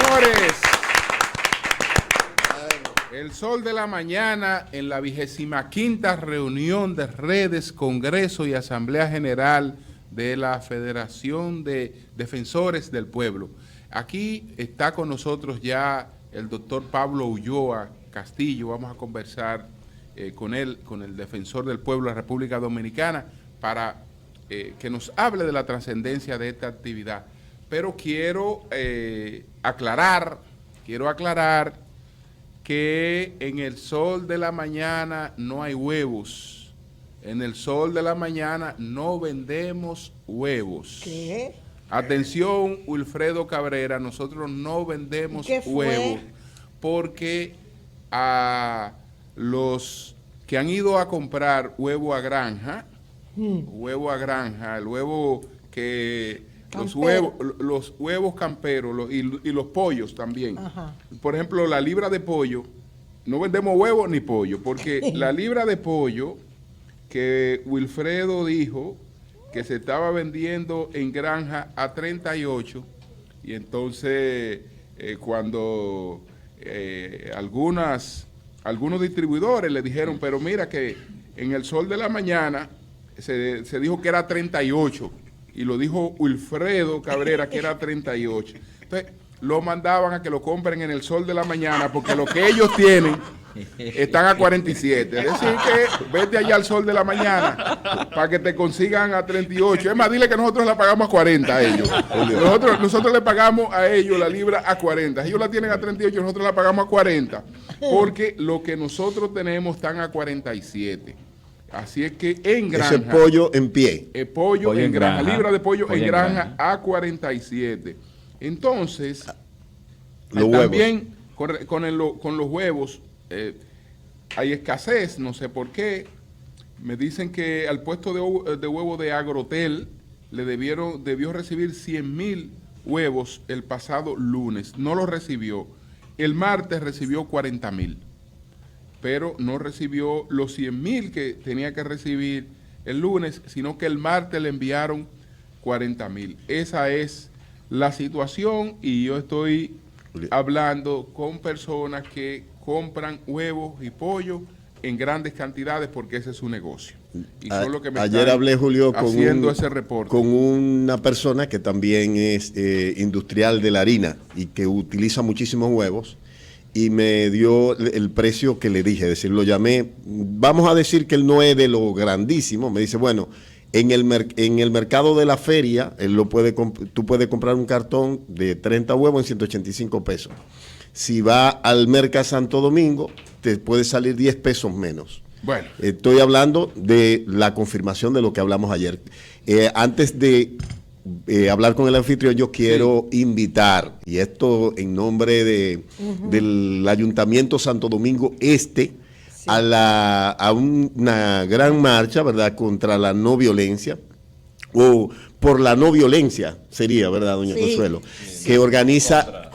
señores. El sol de la mañana en la 25ª reunión de redes, congreso y asamblea general de la Federación de Defensores del Pueblo. Aquí está con nosotros ya el doctor Pablo Ulloa Castillo. Vamos a conversar con él, con el defensor del pueblo de la República Dominicana, para que nos hable de la trascendencia de esta actividad. Pero quiero aclarar que en el sol de la mañana no hay huevos. En el sol de la mañana no vendemos huevos. ¿Qué? Atención, Wilfredo Cabrera, nosotros no vendemos huevos porque a los que han ido a comprar huevo a granja, el huevo que... Los huevos camperos y los pollos también. Ajá. Por ejemplo, la libra de pollo, no vendemos huevos ni pollo, porque la libra de pollo que Wilfredo dijo que se estaba vendiendo en granja a 38, y entonces cuando algunos distribuidores le dijeron, pero mira que en el sol de la mañana se dijo que era 38, y lo dijo Wilfredo Cabrera que era 38. Entonces, lo mandaban a que lo compren en el sol de la mañana porque lo que ellos tienen están a 47. Es decir que vete allá al sol de la mañana para que te consigan a 38. Es más, dile que nosotros la pagamos a 40 a ellos. Nosotros le pagamos a ellos la libra a 40. Ellos la tienen a 38, nosotros la pagamos a 40. Porque lo que nosotros tenemos están a 47. Así es que en granja... Ese pollo en pie. Pollo en granja, libra de pollo en granja a 47. Entonces, también con los huevos hay escasez, no sé por qué. Me dicen que al puesto de huevo de Agrotel debió recibir 100,000 huevos el pasado lunes. No lo recibió. El martes recibió 40,000. Pero no recibió los 100,000 que tenía que recibir el lunes, sino que el martes le enviaron 40,000. Esa es la situación, y yo estoy hablando con personas que compran huevos y pollo en grandes cantidades porque ese es su negocio. Y son lo que me ayer hablé, Julio, ese reporte con una persona que también es industrial de la harina y que utiliza muchísimos huevos, y me dio el precio que le dije, es decir, lo llamé, vamos a decir que él no es de lo grandísimo, me dice, bueno, en el mercado de la feria, tú puedes comprar un cartón de 30 huevos en 185 pesos. Si va al Merca Santo Domingo, te puede salir 10 pesos menos. Bueno. Estoy hablando de la confirmación de lo que hablamos ayer. Antes de hablar con el anfitrión, yo quiero invitar, y esto en nombre del Ayuntamiento Santo Domingo Este, a una gran marcha, ¿verdad?, contra la no violencia, o por la no violencia, sería, ¿verdad, doña Consuelo? Que organiza,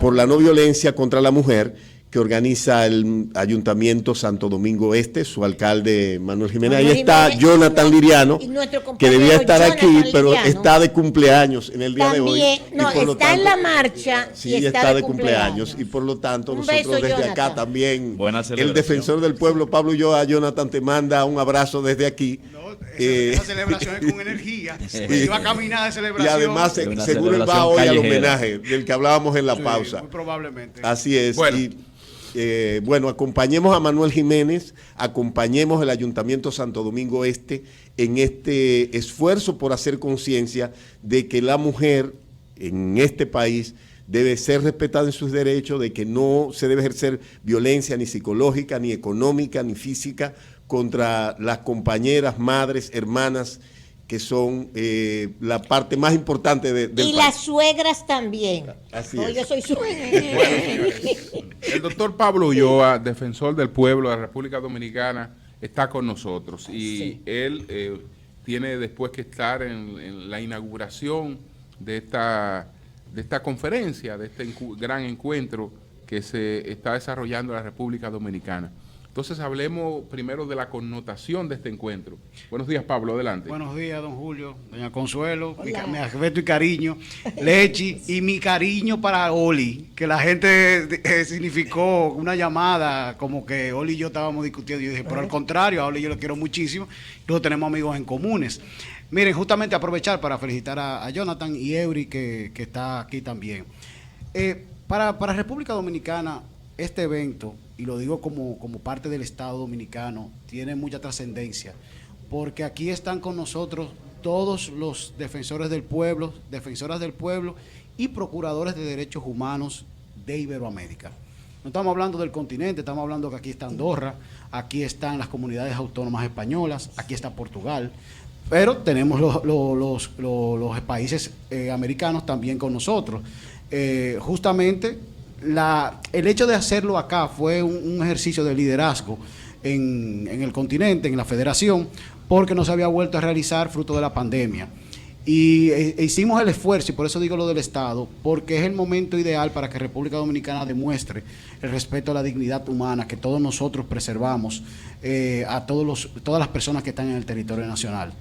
por la no violencia contra la mujer, que organiza el Ayuntamiento Santo Domingo Este, su alcalde Manuel Jiménez. Ahí está Jonathan Liriano, que debía estar aquí, pero está de cumpleaños en el día de hoy. No, está en la marcha. Sí, y está de cumpleaños. Y por lo tanto, nosotros desde acá también, el defensor del pueblo, Pablo Ulloa, Jonathan, te manda un abrazo desde aquí. Esa celebración es con energía. Iba a caminar de celebración. Y además, seguro él va hoy al homenaje del que hablábamos en la pausa. Muy probablemente. Así es. Bueno. Bueno, acompañemos a Manuel Jiménez, acompañemos al Ayuntamiento Santo Domingo Este en este esfuerzo por hacer conciencia de que la mujer en este país debe ser respetada en sus derechos, de que no se debe ejercer violencia ni psicológica, ni económica, ni física contra las compañeras, madres, hermanas, que son la parte más importante del país. Las suegras también. Así es. Yo soy suegra. El doctor Pablo Ulloa, defensor del pueblo de la República Dominicana, está con nosotros, y él tiene después que estar en la inauguración de esta conferencia, de este gran encuentro que se está desarrollando en la República Dominicana. Entonces hablemos primero de la connotación de este encuentro. Buenos días, Pablo, adelante. Buenos días, don Julio, doña Consuelo, mi afecto y cariño, Lechi, y mi cariño para Oli, que la gente significó una llamada como que Oli y yo estábamos discutiendo. Yo dije, pero al contrario, a Oli yo lo quiero muchísimo, luego tenemos amigos en comunes. Miren, justamente aprovechar para felicitar a Jonathan y Eury, que está aquí también. Para República Dominicana, este evento, y lo digo como parte del Estado dominicano, tiene mucha trascendencia, porque aquí están con nosotros todos los defensores del pueblo, defensoras del pueblo y procuradores de derechos humanos de Iberoamérica. No estamos hablando del continente, estamos hablando que aquí está Andorra, aquí están las comunidades autónomas españolas, aquí está Portugal, pero tenemos los países americanos también con nosotros. Justamente el hecho de hacerlo acá fue un ejercicio de liderazgo en el continente, en la federación, porque no se había vuelto a realizar fruto de la pandemia. Y hicimos el esfuerzo, y por eso digo lo del Estado, porque es el momento ideal para que República Dominicana demuestre el respeto a la dignidad humana que todos nosotros preservamos a todas las personas que están en el territorio nacional.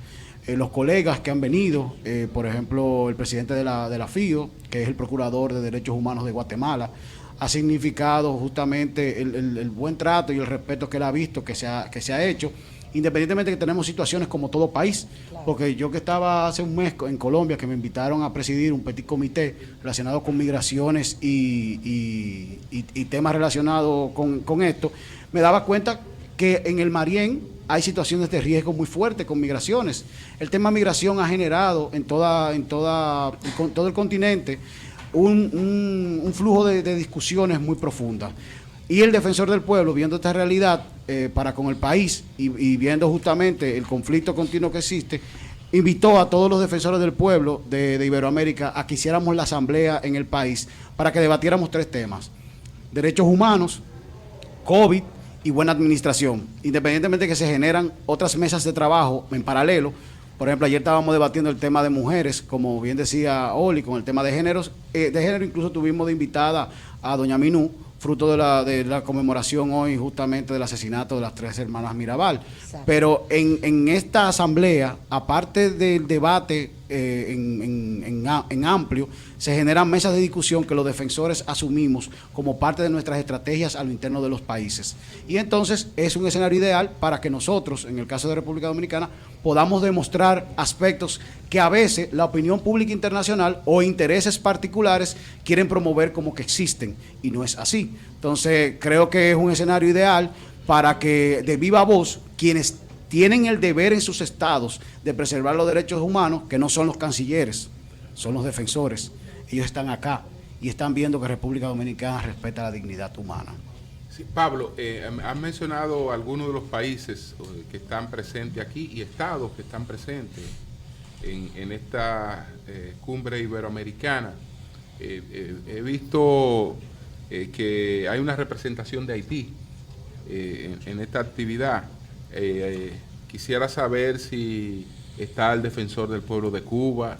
Los colegas que han venido, por ejemplo, el presidente de la FIO, que es el Procurador de Derechos Humanos de Guatemala, ha significado justamente el buen trato y el respeto que él ha visto que se ha hecho, independientemente de que tenemos situaciones como todo país, claro. Porque yo que estaba hace un mes en Colombia, que me invitaron a presidir un petit comité relacionado con migraciones y temas relacionados con esto, me daba cuenta que en el Marién hay situaciones de riesgo muy fuertes con migraciones. El tema migración ha generado en todo el continente un flujo de discusiones muy profundas. Y el defensor del pueblo, viendo esta realidad para con el país y viendo justamente el conflicto continuo que existe, invitó a todos los defensores del pueblo de Iberoamérica a que hiciéramos la asamblea en el país para que debatiéramos 3 temas: derechos humanos, COVID y buena administración, independientemente de que se generan otras mesas de trabajo en paralelo. Por ejemplo, ayer estábamos debatiendo el tema de mujeres, como bien decía Oli, con el tema de género, incluso tuvimos de invitada a doña Minú, fruto de la conmemoración hoy justamente del asesinato de las 3 hermanas Mirabal. Exacto. Pero en esta asamblea, aparte del debate en amplio, se generan mesas de discusión que los defensores asumimos como parte de nuestras estrategias a lo interno de los países. Y entonces es un escenario ideal para que nosotros, en el caso de República Dominicana, podamos demostrar aspectos que a veces la opinión pública internacional o intereses particulares quieren promover como que existen, y no es así. Entonces creo que es un escenario ideal para que de viva voz quienes tienen el deber en sus estados de preservar los derechos humanos, que no son los cancilleres, son los defensores, ellos están acá y están viendo que República Dominicana respeta la dignidad humana. Sí, Pablo, has mencionado algunos de los países que están presentes aquí y estados que están presentes en esta cumbre iberoamericana. He visto que hay una representación de Haití en esta actividad. Quisiera saber si está el defensor del pueblo de Cuba,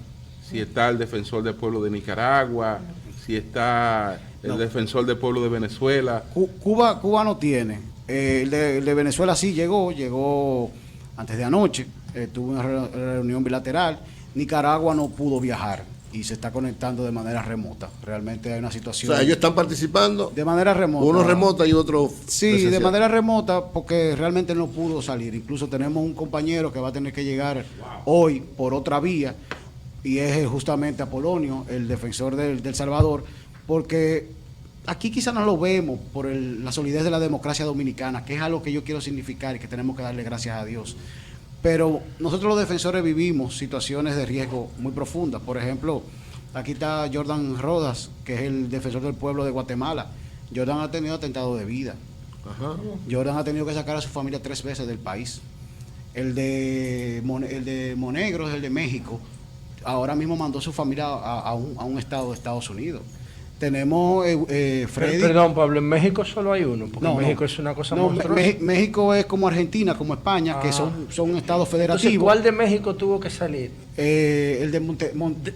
si está el defensor del pueblo de Nicaragua, si está el defensor del pueblo de Venezuela. Cuba no tiene. El de Venezuela sí llegó antes de anoche, tuvo una reunión bilateral. Nicaragua no pudo viajar y se está conectando de manera remota. Realmente hay una situación... O sea, ellos están participando de manera remota. Uno remota y otro sí, presencial. De manera remota, porque realmente no pudo salir. Incluso tenemos un compañero que va a tener que llegar hoy por otra vía, y es justamente Apolonio, el defensor del Salvador, porque aquí quizás no lo vemos por la solidez de la democracia dominicana, que es algo que yo quiero significar y que tenemos que darle gracias a Dios. Pero nosotros los defensores vivimos situaciones de riesgo muy profundas. Por ejemplo, aquí está Jordan Rodas, que es el defensor del pueblo de Guatemala. Jordan ha tenido atentado de vida. Ajá. Jordan ha tenido que sacar a su familia 3 veces del país. El de Monegros, el de México, ahora mismo mandó a su familia a un estado de Estados Unidos. Tenemos Freddy. Perdón, Pablo, en México solo hay uno, porque No, México no. es una cosa No, monstruosa. México es como Argentina, como España, que son estados Entonces, federativos. ¿cuál de México tuvo que salir? El de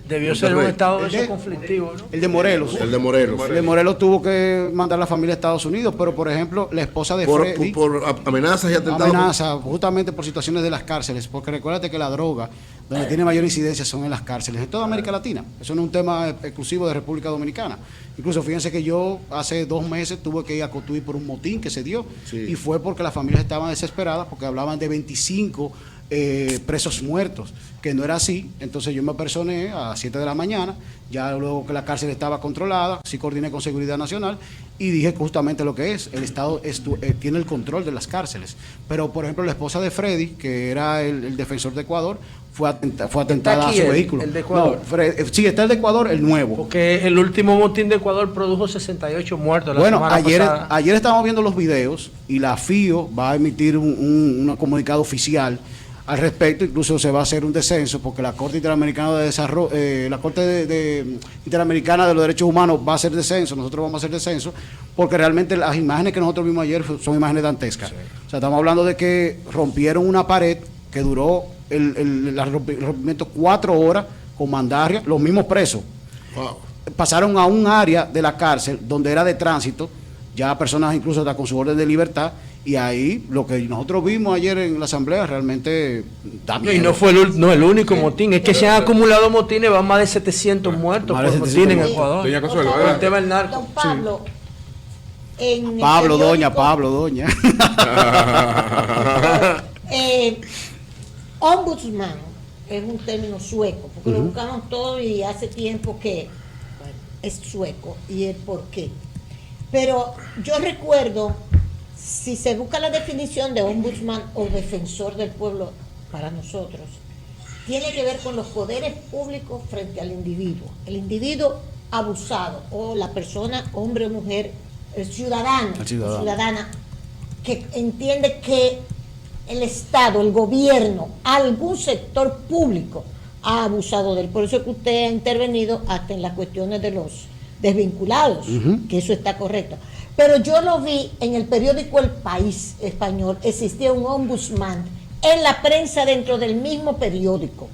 Debió ser un Monterrey. estado de ¿El de? esos conflictivos, ¿no? El de Morelos. El de Morelos. El de Morelos tuvo que mandar a la familia a Estados Unidos, pero por ejemplo, la esposa de Freddy, Por amenazas y atentados. amenaza justamente por situaciones de las cárceles, porque recuérdate que la droga, donde tiene mayor incidencia son en las cárceles, en toda América Latina. Eso no es un tema exclusivo de República Dominicana. Incluso fíjense que yo hace 2 meses tuve que ir a Cotuí por un motín que se dio, y fue porque las familias estaban desesperadas, porque hablaban de 25 presos muertos, que no era así. Entonces yo me personé a las 7 de la mañana, ya luego que la cárcel estaba controlada, sí coordiné con Seguridad Nacional y dije justamente lo que es, el Estado tiene el control de las cárceles. Pero por ejemplo la esposa de Freddy, que era el defensor de Ecuador, fue atentada a su vehículo. ¿El de Ecuador? No, sí, está el de Ecuador, el nuevo. Porque el último motín de Ecuador produjo 68 muertos la Bueno, semana pasada. ayer estábamos viendo los videos y la FIO va a emitir un comunicado oficial al respecto. Incluso se va a hacer un descenso porque la Corte Interamericana de Desarrollo, la Corte Interamericana de los Derechos Humanos va a hacer descenso, nosotros vamos a hacer descenso, porque realmente las imágenes que nosotros vimos ayer son imágenes dantescas. O sea, estamos hablando de que rompieron una pared que duró el rompimiento 4 horas con mandarria, los mismos presos. Wow. Pasaron a un área de la cárcel donde era de tránsito, ya personas incluso hasta con su orden de libertad, y ahí lo que nosotros vimos ayer en la asamblea realmente da miedo. Y no fue el único motín, es que se han acumulado motines, van más de 700 muertos Más de por 700 motín en muertos. Ecuador. Doña Consuelo, Por el tema del narco. Don Pablo, en el Pablo, periódico, doña. Ombudsman es un término sueco, porque lo buscamos todo y hace tiempo que bueno, es sueco y el por qué. Pero yo recuerdo, si se busca la definición de ombudsman o defensor del pueblo para nosotros, tiene que ver con los poderes públicos frente al individuo. El individuo abusado o la persona, hombre o mujer, el ciudadano, o ciudadana, que entiende que el Estado, el gobierno, algún sector público ha abusado de él. Por eso es que usted ha intervenido hasta en las cuestiones de los desvinculados, que eso está correcto. Pero yo lo vi en el periódico El País español, existía un ombudsman en la prensa dentro del mismo periódico.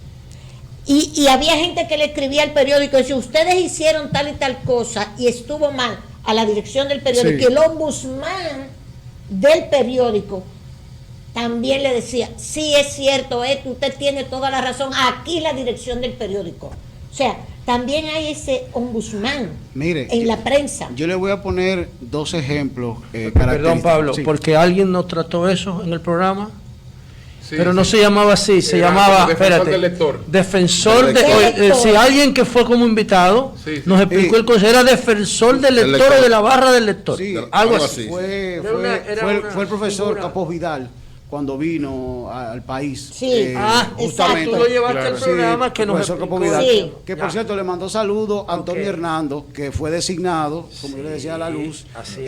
Y había gente que le escribía al periódico y decía, ustedes hicieron tal y tal cosa y estuvo mal a la dirección del periódico. Sí. Y el ombudsman del periódico también le decía, sí es cierto, usted tiene toda la razón, aquí la dirección del periódico. O sea, también hay ese ombudsman en la prensa. Yo le voy a poner 2 ejemplos. Perdón, Pablo, Sí. porque alguien nos trató eso en el programa. Sí, Pero sí. no se llamaba así, se Era llamaba, defensor espérate, del lector. defensor Del de, lector. si alguien que fue como invitado Sí, sí. nos explicó el consejo, era defensor del lector, lector. o de la barra del lector, Sí, algo algo así. así. Fue Era una el profesor figura. Capós Vidal cuando vino al país. Sí. Justamente. Tú lo llevaste Claro. al programa Sí, que nos profesor explicó. Capós Vidal, Sí. que por Ya. cierto le mandó saludos a Antonio Ok. Hernando, que fue designado, como yo le decía a la luz, así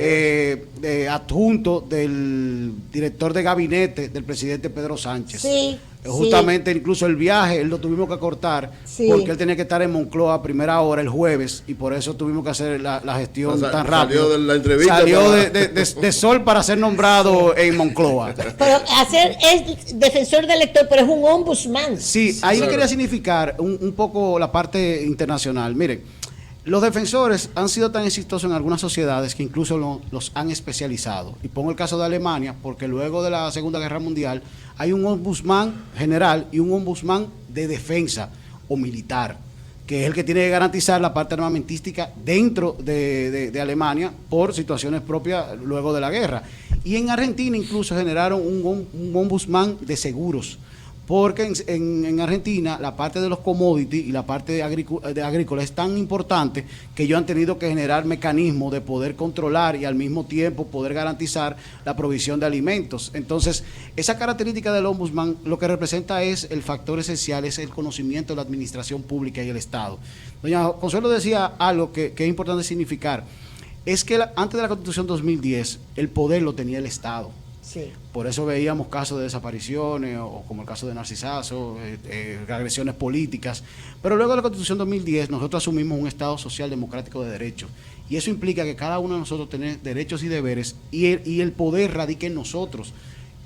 adjunto del director de gabinete del presidente Pedro Sánchez. Sí, Justamente incluso el viaje, él lo tuvimos que cortar Sí. porque él tenía que estar en Moncloa a primera hora el jueves y por eso tuvimos que hacer la gestión tan Salió rápido. de la entrevista Salió para- de sol para ser nombrado en Moncloa. Pero es defensor del lector, pero es un ombudsman. Sí, ahí claro. quería significar un poco la parte internacional. Miren, los defensores han sido tan exitosos en algunas sociedades que incluso los han especializado. Y pongo el caso de Alemania, porque luego de la Segunda Guerra Mundial hay un ombudsman general y un ombudsman de defensa o militar, que es el que tiene que garantizar la parte armamentística dentro de Alemania por situaciones propias luego de la guerra. Y en Argentina incluso generaron un ombudsman de seguros, porque en Argentina la parte de los commodities y la parte de agrícola es tan importante que ellos han tenido que generar mecanismos de poder controlar y al mismo tiempo poder garantizar la provisión de alimentos. Entonces, esa característica del ombudsman lo que representa es el factor esencial, es el conocimiento de la administración pública y el Estado. Doña Consuelo decía algo que es importante significar, es que antes de la Constitución 2010 el poder lo tenía el Estado. Sí. Por eso veíamos casos de desapariciones, o como el caso de Narcisazo, agresiones políticas. Pero luego de la Constitución 2010, nosotros asumimos un Estado social democrático de derecho. Y eso implica que cada uno de nosotros tiene derechos y deberes, y el poder radica en nosotros.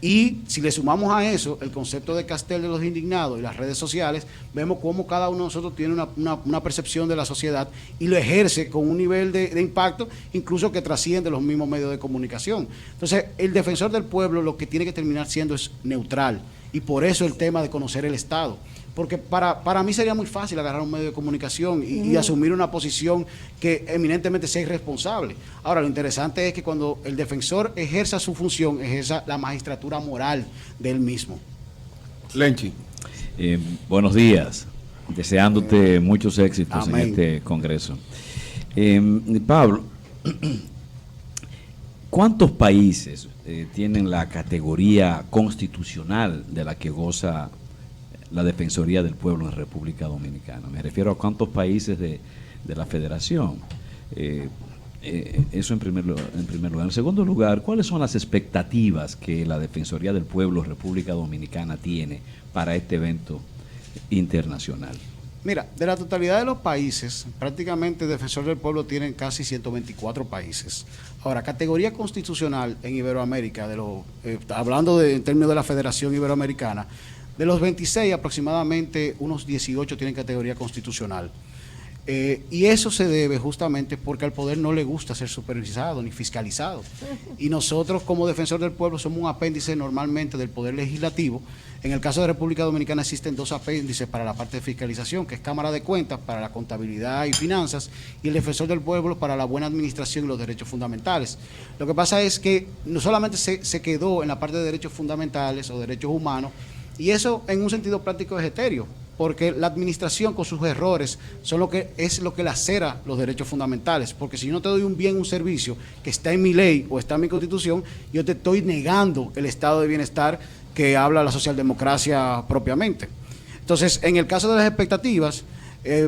Y si le sumamos a eso el concepto de Castel de los indignados y las redes sociales, vemos cómo cada uno de nosotros tiene una percepción de la sociedad y lo ejerce con un nivel de impacto incluso que trasciende los mismos medios de comunicación. Entonces, el defensor del pueblo lo que tiene que terminar siendo es neutral, y por eso el tema de conocer el Estado. Porque para mí sería muy fácil agarrar un medio de comunicación y asumir una posición que eminentemente sea irresponsable. Ahora, lo interesante es que cuando el defensor ejerza su función, ejerza la magistratura moral de él mismo. Lenchi. Buenos días, deseándote muchos éxitos Amén. en este congreso. Pablo, ¿cuántos países tienen la categoría constitucional de la que goza la Defensoría del Pueblo en República Dominicana? Me refiero a cuántos países de la Federación. Eso en primer lugar. En segundo lugar, ¿cuáles son las expectativas que la Defensoría del Pueblo en República Dominicana tiene para este evento internacional? Mira, de la totalidad de los países, prácticamente Defensor del Pueblo tienen casi 124 países. Ahora, categoría constitucional en Iberoamérica, hablando en términos de la Federación Iberoamericana, de los 26 aproximadamente unos 18 tienen categoría constitucional. Y eso se debe justamente porque al poder no le gusta ser supervisado ni fiscalizado. Y nosotros como Defensor del Pueblo somos un apéndice normalmente del Poder Legislativo. En el caso de República Dominicana existen dos apéndices para la parte de fiscalización, que es Cámara de Cuentas para la contabilidad y finanzas, y el Defensor del Pueblo para la buena administración y los derechos fundamentales. Lo que pasa es que no solamente se quedó en la parte de derechos fundamentales o derechos humanos, y eso en un sentido práctico es etéreo, porque la administración con sus errores es lo que lacera los derechos fundamentales, porque si yo no te doy un bien, un servicio que está en mi ley o está en mi constitución, yo te estoy negando el estado de bienestar que habla la socialdemocracia propiamente. Entonces, en el caso de las expectativas,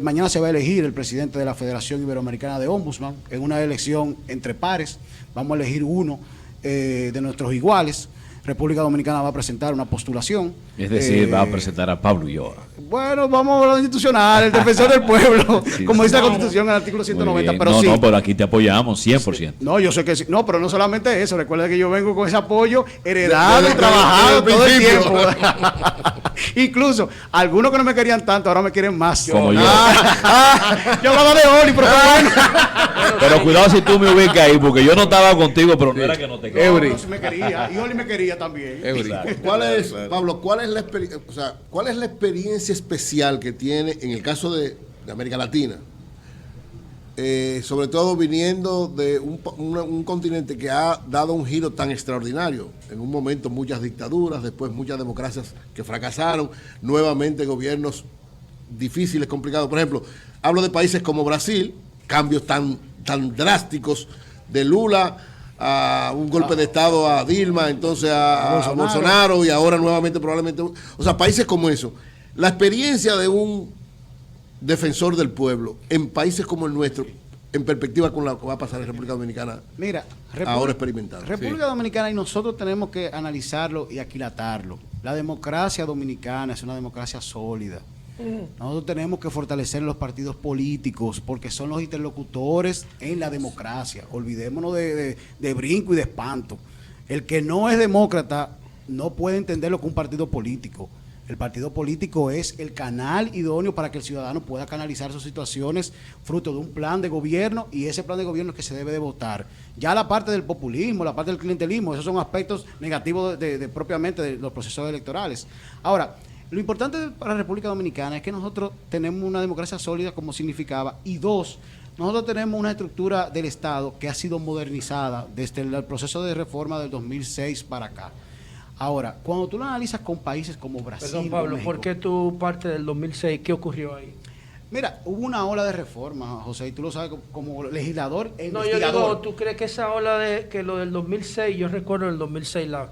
mañana se va a elegir el presidente de la Federación Iberoamericana de Ombudsman, en una elección entre pares, vamos a elegir uno de nuestros iguales. República Dominicana va a presentar una postulación. Es decir, va a presentar a Pablo Ulloa. Bueno, vamos a lo institucional, el defensor del pueblo, Sí, como dice claro. la Constitución en el artículo 190, pero no, sí. no, pero aquí te apoyamos 100%. No, yo sé que sí. No, pero no solamente eso. Recuerda que yo vengo con ese apoyo heredado y trabajado todo el tiempo. Incluso, algunos que no me querían tanto, ahora me quieren más. Como yo. Yo hablaba de Oli, pero bueno. Pero cuidado si tú me ubicas ahí, porque yo no estaba contigo, pero no era que no te quería. Eury. No, sí me quería. Y Oli me quería también. Eury. Pablo, ¿cuál es la experiencia especial que tiene en el caso de América Latina? Sobre todo viniendo de un continente que ha dado un giro tan extraordinario. En un momento muchas dictaduras, después muchas democracias que fracasaron, nuevamente gobiernos difíciles, complicados. Por ejemplo, hablo de países como Brasil, cambios tan drásticos de Lula a un golpe de Estado a Dilma, entonces a Bolsonaro y ahora nuevamente probablemente... O sea, países como eso. La experiencia de un defensor del pueblo en países como el nuestro, en perspectiva con lo que va a pasar en República Dominicana, Mira, ahora experimentado. República Dominicana, y nosotros tenemos que analizarlo y aquilatarlo. La democracia dominicana es una democracia sólida. Nosotros tenemos que fortalecer los partidos políticos porque son los interlocutores en la democracia. Olvidémonos de brinco y de espanto. El que no es demócrata no puede entender lo que es un partido político. El partido político es el canal idóneo para que el ciudadano pueda canalizar sus situaciones fruto de un plan de gobierno, y ese plan de gobierno es que se debe de votar. Ya la parte del populismo, la parte del clientelismo, esos son aspectos negativos propiamente de los procesos electorales. Ahora, lo importante para la República Dominicana es que nosotros tenemos una democracia sólida, como significaba, y dos, nosotros tenemos una estructura del Estado que ha sido modernizada desde el proceso de reforma del 2006 para acá. Ahora, cuando tú lo analizas con países como Brasil... Perdón, Pablo, México, ¿por qué tu parte del 2006? ¿Qué ocurrió ahí? Mira, hubo una ola de reforma, José, y tú lo sabes como legislador e No, yo investigador. digo, ¿tú crees que esa ola que lo del 2006, yo recuerdo en el 2006 la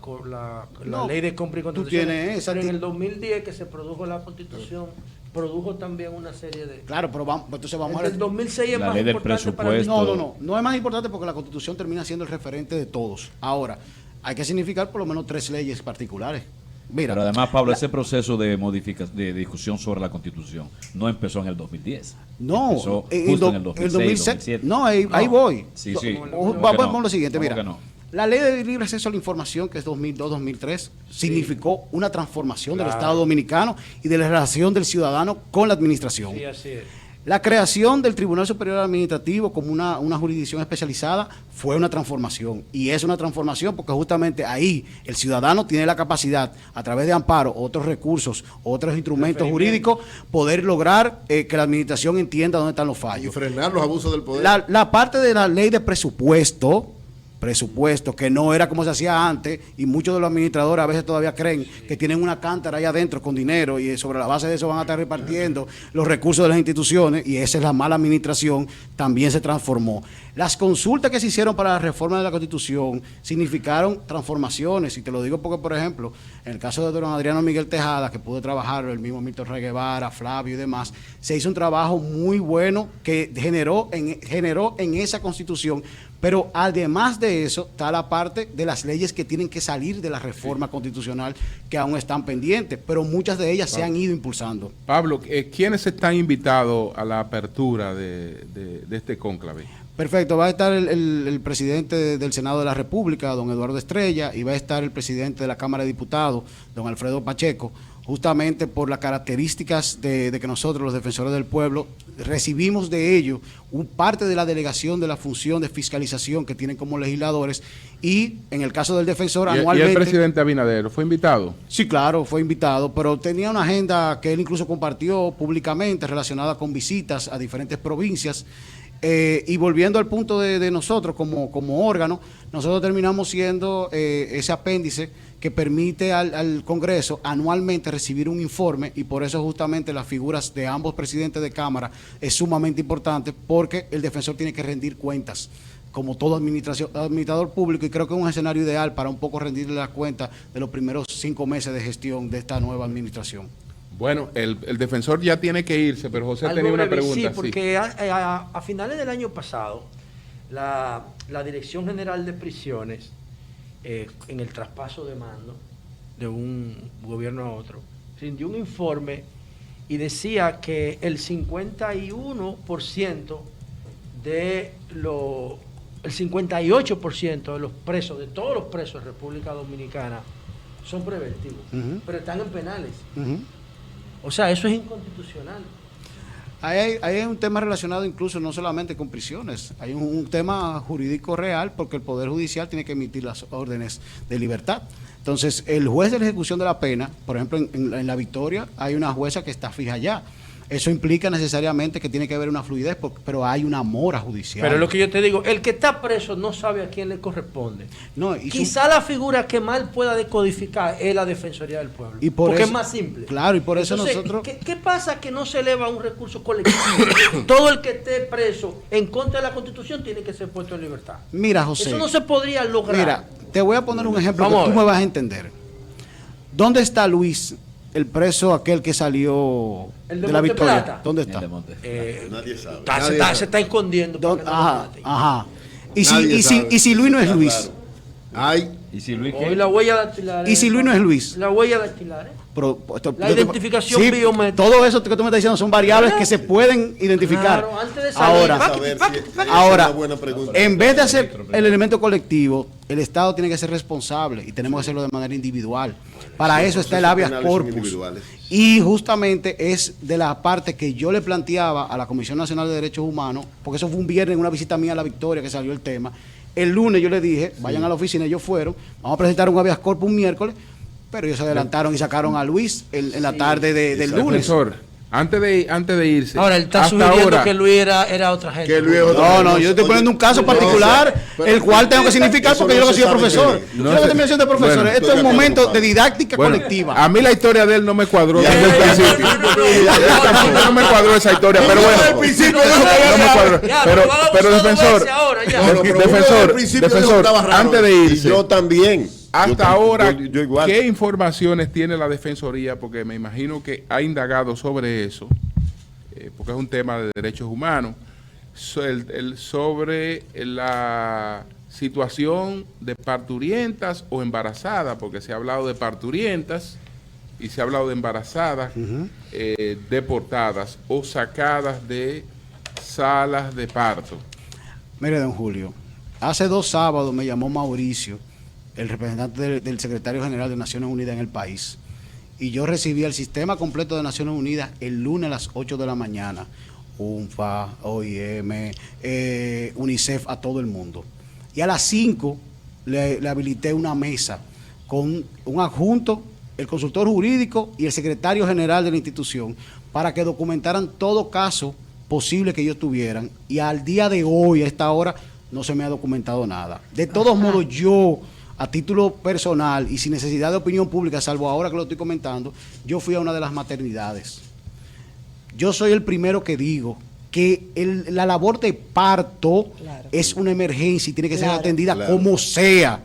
No, ley de compra y tú constitución, tienes esa pero en el 2010 que se produjo la constitución, produjo también una serie de... Claro, pero vamos, entonces vamos El del 2006 es La más ley del importante para mí. presupuesto. No es más importante porque la Constitución termina siendo el referente de todos. Ahora, hay que significar por lo menos 3 leyes particulares. Mira, Pero además, Pablo, ese proceso de de discusión sobre la Constitución no empezó en el 2010. no, Empezó justo en el 2006, 2007. no, ahí voy. Sí, sí. Vamos a lo siguiente, ¿Cómo mira. que no? La ley de libre acceso a la información, que es 2002-2003, significó una transformación del Estado dominicano y de la relación del ciudadano con la administración. Sí, así es. La creación del Tribunal Superior Administrativo como una jurisdicción especializada fue una transformación. Y es una transformación porque justamente ahí el ciudadano tiene la capacidad, a través de amparo, otros recursos, otros instrumentos jurídicos, poder lograr que la administración entienda dónde están los Y fallos. frenar los abusos del poder. La parte de la ley de presupuesto, que no era como se hacía antes, y muchos de los administradores a veces todavía creen que tienen una cántara ahí adentro con dinero y sobre la base de eso van a estar repartiendo los recursos de las instituciones, y esa es la mala administración, también se transformó. Las consultas que se hicieron para la reforma de la Constitución significaron transformaciones, y te lo digo porque, por ejemplo, en el caso de don Adriano Miguel Tejada, que pudo trabajar, el mismo Milton Rey Guevara, Flavio y demás, se hizo un trabajo muy bueno que generó en esa Constitución. Pero además de eso, está la parte de las leyes que tienen que salir de la reforma constitucional, que aún están pendientes, pero muchas de ellas se han ido impulsando. Pablo, ¿quiénes están invitados a la apertura de este cónclave? Perfecto, va a estar el presidente del Senado de la República, don Eduardo Estrella, y va a estar el presidente de la Cámara de Diputados, don Alfredo Pacheco, justamente por las características de que nosotros, los defensores del pueblo, recibimos de ellos parte de la delegación de la función de fiscalización que tienen como legisladores, y en el caso del defensor anualmente... ¿Y el presidente Abinader fue invitado? Sí, claro, fue invitado, pero tenía una agenda que él incluso compartió públicamente relacionada con visitas a diferentes provincias. Y volviendo al punto de nosotros como órgano, nosotros terminamos siendo ese apéndice que permite al Congreso anualmente recibir un informe, y por eso justamente las figuras de ambos presidentes de Cámara es sumamente importante, porque el defensor tiene que rendir cuentas como todo administrador público, y creo que es un escenario ideal para un poco rendirle las cuentas de los primeros 5 meses de gestión de esta nueva administración. Bueno, el defensor ya tiene que irse, pero José tenía una pregunta. Sí, porque a finales del año pasado, la Dirección General de Prisiones, en el traspaso de mando de un gobierno a otro, rindió un informe y decía que el 51% el 58% de los presos, de todos los presos de República Dominicana, son preventivos, pero están en penales. O sea, eso es inconstitucional. Ahí hay un tema relacionado incluso no solamente con prisiones, hay un tema jurídico real, porque el Poder Judicial tiene que emitir las órdenes de libertad. Entonces, el juez de la ejecución de la pena, por ejemplo, en La Victoria, hay una jueza que está fija allá. Eso implica necesariamente que tiene que haber una fluidez, pero hay una mora judicial. Pero lo que yo te digo, el que está preso no sabe a quién le corresponde. No, quizá la figura que más pueda decodificar es la Defensoría del Pueblo, y porque eso, es más simple. Claro, y por eso entonces, nosotros... ¿qué pasa que no se eleva un recurso colectivo? Todo el que esté preso en contra de la Constitución tiene que ser puesto en libertad. Mira, José. Eso no se podría lograr. Mira, te voy a poner un ejemplo que tú me vas a entender. ¿Dónde está Luis, el preso aquel que salió ¿El de la Monte Victoria? Plata? ¿Dónde está? Nadie sabe. Se está escondiendo. para que no lo Ajá, maten. ajá. Y Nadie sabe. si Luis no es Está Luis. claro. Ay, ¿Y si Luis Hoy la huella dactilar. ¿Y si Luis no es Luis? La huella dactilar. La yo identificación sí, biométrica. Todo eso que tú me estás diciendo son variables que se pueden identificar. Claro, antes de salir, Ahora, saber si es ahora, una buena pregunta. en vez de hacer el elemento colectivo, el Estado tiene que ser responsable y tenemos que hacerlo de manera individual. Para eso está el habeas procesos penales son corpus. individuales. Y justamente es de la parte que yo le planteaba a la Comisión Nacional de Derechos Humanos, porque eso fue un viernes en una visita mía a La Victoria que salió el tema. El lunes yo le dije, vayan a la oficina, ellos fueron, vamos a presentar un habeas corpus un miércoles, pero ellos se adelantaron y sacaron a Luis en la tarde del lunes. Profesor, antes de irse. Ahora, él está hasta sugiriendo ahora, que Luis era otra gente. Que Luis es otro- No, yo estoy poniendo un caso particular, el cual tengo que significar porque yo lo que soy profesor. Yo lo que termino siendo profesor. Bueno, Esto es un momento de didáctica bueno, colectiva. a mí la historia de él no me cuadró Ya, desde el ya, ya, principio. No me cuadró esa historia, pero bueno. Desde el principio dijo que No me había- cuadró. Ya, Pero pero vamos pero a defensor, verse ahora, ya. No, pero uno desde el defensor, principio dijo que defensor, estaba raro. antes de Y irse. yo también. Hasta ahora, yo igual. ¿qué informaciones tiene la Defensoría? Porque me imagino que ha indagado sobre eso, porque es un tema de derechos humanos, sobre la situación de parturientas o embarazadas, porque se ha hablado de parturientas y se ha hablado de embarazadas deportadas o sacadas de salas de parto. Mire, don Julio, hace 2 sábados me llamó Mauricio, el representante del secretario general de Naciones Unidas en el país, y yo recibí el sistema completo de Naciones Unidas el lunes a las 8 de la mañana, UNFA, OIM, UNICEF, a todo el mundo. Y a las 5 le habilité una mesa con un adjunto, el consultor jurídico y el secretario general de la institución para que documentaran todo caso posible que ellos tuvieran. Y al día de hoy, a esta hora, no se me ha documentado nada. De todos modos, yo, a título personal y sin necesidad de opinión pública, salvo ahora que lo estoy comentando, yo fui a una de las maternidades. Yo soy el primero que digo que la labor de parto es una emergencia y tiene que ser atendida como sea,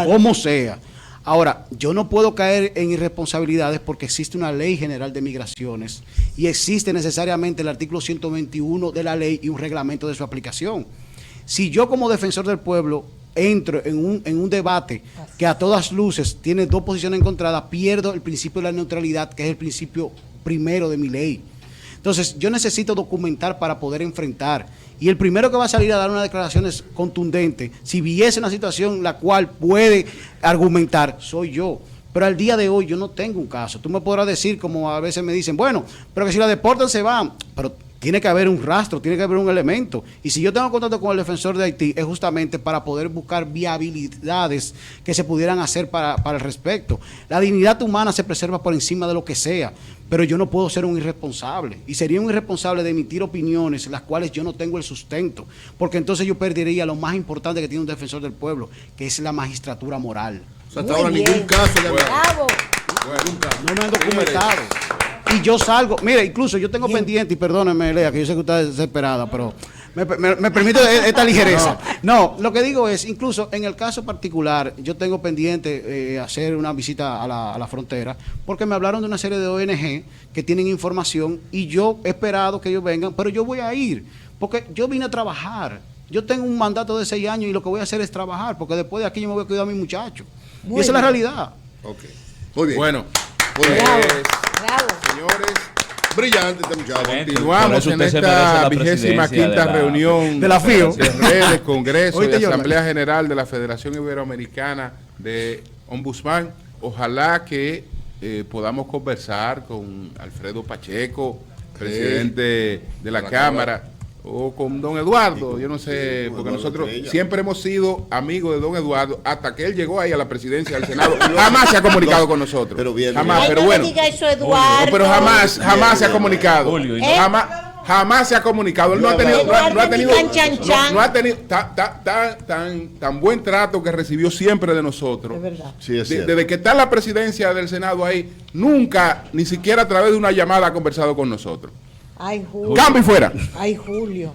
como sea. Ahora, yo no puedo caer en irresponsabilidades porque existe una ley general de migraciones y existe necesariamente el artículo 121 de la ley y un reglamento de su aplicación. Si yo como defensor del pueblo entro en un debate que a todas luces tiene 2 posiciones encontradas, pierdo el principio de la neutralidad, que es el principio primero de mi ley. Entonces, yo necesito documentar para poder enfrentar. Y el primero que va a salir a dar unas declaraciones contundentes, si viese una situación la cual puede argumentar, soy yo. Pero al día de hoy yo no tengo un caso. Tú me podrás decir, como a veces me dicen, bueno, pero que si la deportan se van. Pero tiene que haber un rastro, tiene que haber un elemento. Y si yo tengo contacto con el defensor de Haití, es justamente para poder buscar viabilidades que se pudieran hacer para el respecto. La dignidad humana se preserva por encima de lo que sea, pero yo no puedo ser un irresponsable. Y sería un irresponsable de emitir opiniones las cuales yo no tengo el sustento, porque entonces yo perdería lo más importante que tiene un defensor del pueblo, que es la magistratura moral. O sea, hasta ahora ningún caso de Bravo. No me han documentado. Y yo salgo, mire, incluso yo tengo pendiente, y perdóneme, Lea, que yo sé que usted es desesperada, pero me permite esta ligereza. No, lo que digo es, incluso en el caso particular, yo tengo pendiente hacer una visita a la frontera, porque me hablaron de una serie de ONG que tienen información, y yo he esperado que ellos vengan, pero yo voy a ir, porque yo vine a trabajar. Yo tengo un mandato de 6 años y lo que voy a hacer es trabajar, porque después de aquí yo me voy a cuidar a mi muchacho. Y esa es la realidad. Ok. Muy bien. Bueno, Muy bien. Bravo. señores, Brillante este muchacho. Por continuamos eso en usted se merece esta la 25ª presidencia de la- reunión de la FIO. de redes, Congreso y Oíste, Asamblea General de la Federación Iberoamericana de Ombudsman. Ojalá que podamos conversar con Alfredo Pacheco, presidente de la Cámara, o con don Eduardo, yo no sé, porque Eduardo nosotros Estrella. siempre hemos sido amigos de don Eduardo hasta que él llegó ahí a la presidencia del Senado. Jamás se ha comunicado con nosotros. Pero bien, jamás, Ay, pero no bueno. le diga eso, Eduardo. No, pero jamás se ha comunicado. Julio, y Jamás se ha comunicado. Él no ha tenido, tan buen trato que recibió siempre de nosotros. Es verdad. Sí, es cierto. Desde que está la presidencia del Senado ahí, nunca, ni siquiera a través de una llamada ha conversado con nosotros. Ay, Julio. Cambio y fuera. Ay, Julio.